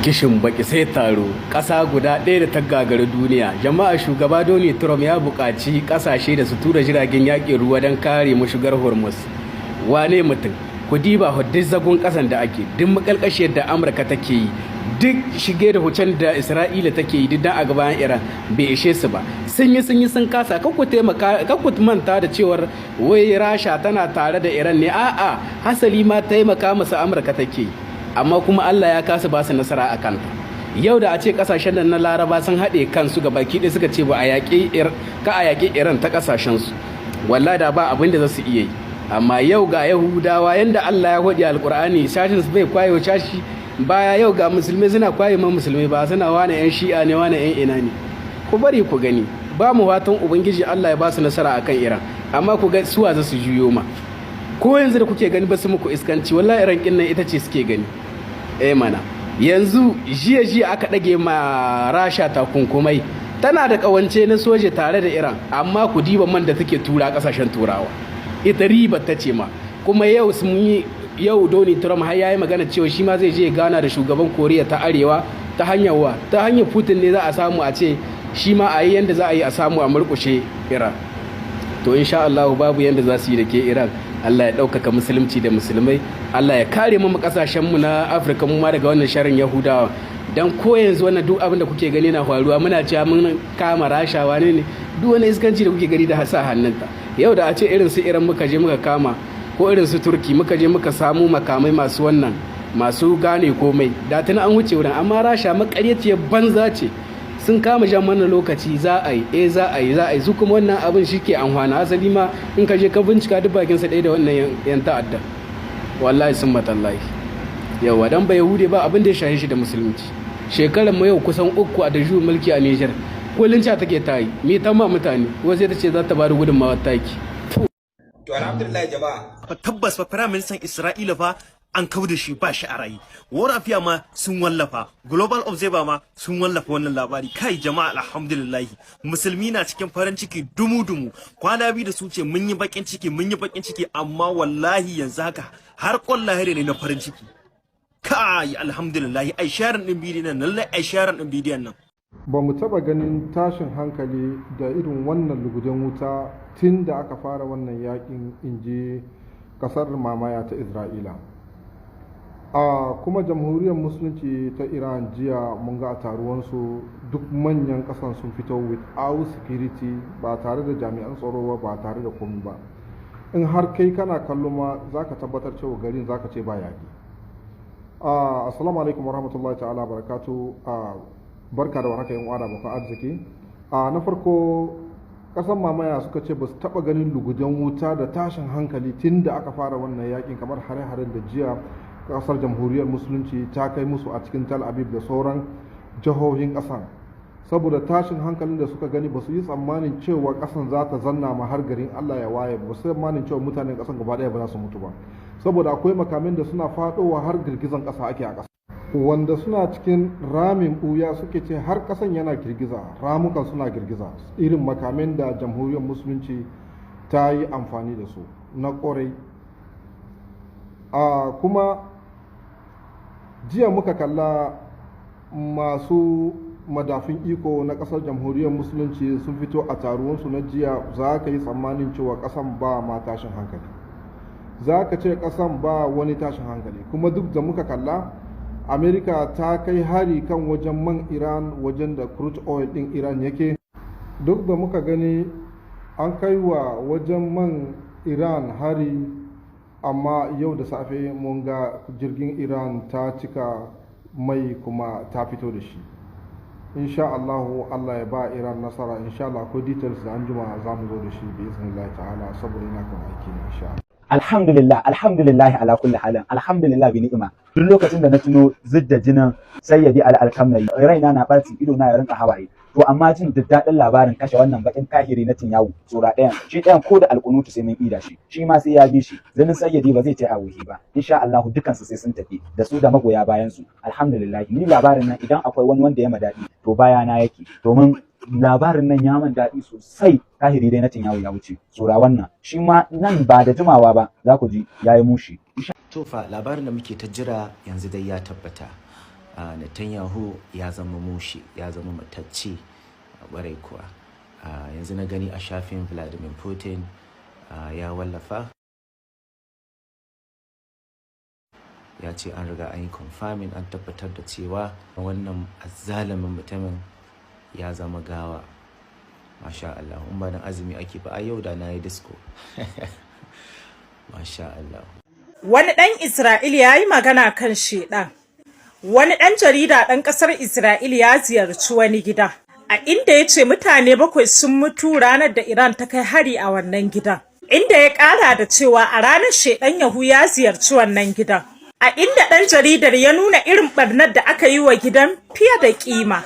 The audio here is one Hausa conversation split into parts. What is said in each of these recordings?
kishin baki sai taro ƙasa guda ɗaya da ta gagari duniya. Jama'a, shugaba Donald Trump ya buƙaci ƙasashe da su tura jiragen yaƙin ruwa don kare mashigar Hormuz. Wane mutum, ku diba duk zagon ƙasan da ake, duk makalkashiyar da Amurka take yi, duk shige da hucen da Isra'ila take yi duk dan a gaban Iran bai ishe su ba. Sun yi sun kasa. Kan ku manta da cewar wai Rasha tana tare da Iran ne, a'a hasali ma taimaka masa Amurka take yi. Amma kuma Allah ya kasa ba su nasara a kanta. Yau da a ce kasashen nan na Laraba sun haɗe kansu ga baki ɗaya suka ce ba a yaƙi Iran ta kasashensu, wallahi da ba abin da za su iya yi. Amma yau ga Yahudawa yanda Allah ya hodi Alƙur'ani, shashin su bai kwayo shashi baya, yau ga musulmai suna kwaye ma musulmai ba, suna wane yan shi'a ne wane yan ina ne. Ku bari ku gani, ba mu fatan ubangiji Allah ya ba su nasara akan Iran, amma ku ga suwa za su juyo ma. Ko yanzu da kuke gani ba su muku iskanci, wallahi Iran kin nan ita ce suke gani. Mana yanzu jiya aka ɗage ma Rasha takunkumai, tana da ƙawance na soja tare da Iran, amma ku diba man da take tura ƙasashen turawa, ita riba ta ce ma. Kuma yau Donald Trump har yayi magana cewa shi ma zai je gana da shugaban Koriya ta Arewa ta hanyar Putin ne za a samu a ce shi ma a yi yanda za a yi a samu a murƙushe Iran. To insha Allah babu yanda za su yi da ke Iran. Allah ya ɗaukaka musulunci da musulmai, Allah ya kare mu ƙasashenmu na Afirka mu ma daga wannan sharrin Yahudawa. Dan ko yanzu wannan duk abin da kuke gani na faruwa, muna cewa mun kama Rasha wane ne, duk wani iskanci da kuke gani da hasa hannunta. Yau da a ce irin su Iran muka je muka kama, ko irin su Turki muka je muka samu makamai masu gane komai, da tuna an wuce wurin. Amma Rasha makaryaciyar banza ce, sun kama jan mana lokaci, za a yi su kuma wannan abin shi ke amfana. Asali ma in ka je ka bincika duk bakin sa ɗaya da wannan yan ta'adda, wallahi sun matallahi. Yawa dan bai Yahude ba abin da ya shahe shi da musulunci. Shekarar mu yau kusan 3 a da juyin mulki a Niger, kullun ca take tayi me ta ma mutane, wasu sai ta ce za ta bada gudunmawar taki. To alhamdulillah jama'a, tabbas fa firaministan Isra'ila fa an kawo da shi ba shi a rayi. Warafiya ma sun wallafa, Global Observer ma sun wallafa wannan labari. Kai jama'a, alhamdulillah musulmi na cikin farin ciki dumu-dumu. Kwana biyu da su ce mun yi bakin ciki, amma wallahi yanzu haka har kwallahi ne na farin ciki. Kai alhamdulillah, ai sharing din bidiyon nan, lallai ai sharing din bidiyon nan. Ba mu taba ganin tashin hankali da irin wannan lugudan wuta tun da aka fara wannan yakin, inji kasar mamaya ta Isra'ila. Kuma jamhuriyar musulunci ta Iran jiya mun ga a taruwansu duk manyan kasan sun fito without security, ba tare da jami'an tsaro ba tare da komai ba. In har kai kana kallo ma za ka tabbatar cewa garin za ka ce ba yaƙi. Assalamu alaikum warahmatullahi ta'ala barakatu. Barka da warhaka yan uwa da bakan arziki. Na farko, kasan mamaya suka ce ba su taba ganin lugudan wuta da tashin hankali tun da aka fara wannan yakin kamar hare-haren da jiya kasar jamhuriyar musulunci ta kai musu a cikin Tel Aviv da sauran jihohin kasan. Saboda tashin hankalin da suka gani, ba su yi tsammanin cewa kasan za ta zanna ma har garin Allah ya waye, ba su tsammanin cewa mutanen kasan gaba daya ba za su mutu ba, saboda akwai makamin da suna fadowa har girgizan kasa ake a kasa, wanda suna cikin ramin buya suke ce har kasan yana girgiza, ramukan suna girgiza. Irin makamin da jamhuriyar musulunci ta yi amfani da su na ƙorai. Kuma jiya muka kalla masu madafin iko na ƙasar jamhuriyar musulunci sun fito a taruwansu na jiya. Za ka yi tsammanin cewa ƙasan ba ma tashin hankali, za ka ce ƙasan ba wani tashin hankali. Kuma duk da muka kalla, Amerika ta kai hari kan wajen man Iran, wajen da crude oil ɗin Iran yake. Duk da muka gani an kai wa wajen man Iran hari, amma yau da safe mun ga jirgin Iran ta cika mai kuma ta fito da shi. Insha Allah ya ba Iran nasara. Insha Allah ko details da anjima za mu zo da shi bi iznillahi ta'ala, saboda ina kan aiki ne insha Allah. Alhamdulillah ala kulli halin, alhamdulillah bi ni'ima. Duk lokacin da na tuno zidda jinin sayyidi al-alkamnari, raina na barci, ido na ya rinka hawaye. To amma jin daɗin labarin kashe wannan bakin kahiri na Tinyawu tsura ɗayan, shi ɗayan ko da alkunutu sai mun ida shi ma sai ya bi shi. Zinin sayyidi ba zai ce a wuhi ba. Insha Allah dukansu sai sun tafi da su da magoya bayan su. Alhamdulillah, ni labarin nan idan akwai wani wanda ya madadi to bayana yake, domin labarin nan ya man daɗi sosai. Kahiri dai na Tinyawu ya wuce, tsura wannan shi ma nan ba da jimawa ba za ku ji yayi mushi. To fa labarin da muke ta jira yanzu dai ya tabbata. Netanyahu ya zama mushi, ya zama matacce ƙwarai kuwa. Yanzu na gani a shafin Vladimir Putin ya wallafa ya ce an riga an yi confirming, an tabbatar da cewa wannan azzalumin mutumin ya zama gawa. Masha Allah, in ba dan azumi ake ba a yau da na yi disco. Masha Allah. Wani ɗan Isra'ila ya yi magana kan sheɗan. Wani ɗan jarida ɗan ƙasar Isra'ila ya ziyarci wani gida, a inda ya ce mutane 7 sun mutu ranar da Iran ta kai hari a wannan gidan. Inda ya ƙara da cewa a ranar sheɗan Yahu ya ziyarci wannan gidan. A inda ɗan jaridar ya nuna irin ɓarnar da aka yi wa gidan fiye da ƙima.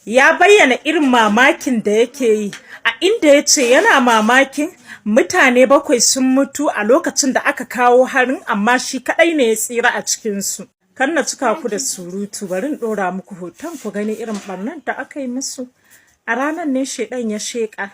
Ya bayyana irin mamakin da yake yi, a inda ya ce yana mamakin mutane 7 sun mutu a lokacin da aka kawo harin, amma shi kaɗai ne ya tsira a cikinsu. Kan na cika ku da surutu, bari in ɗora muku hoton ku gani irin ɓarnar da aka yi musu. A ranar ne sheɗan ya sheƙa.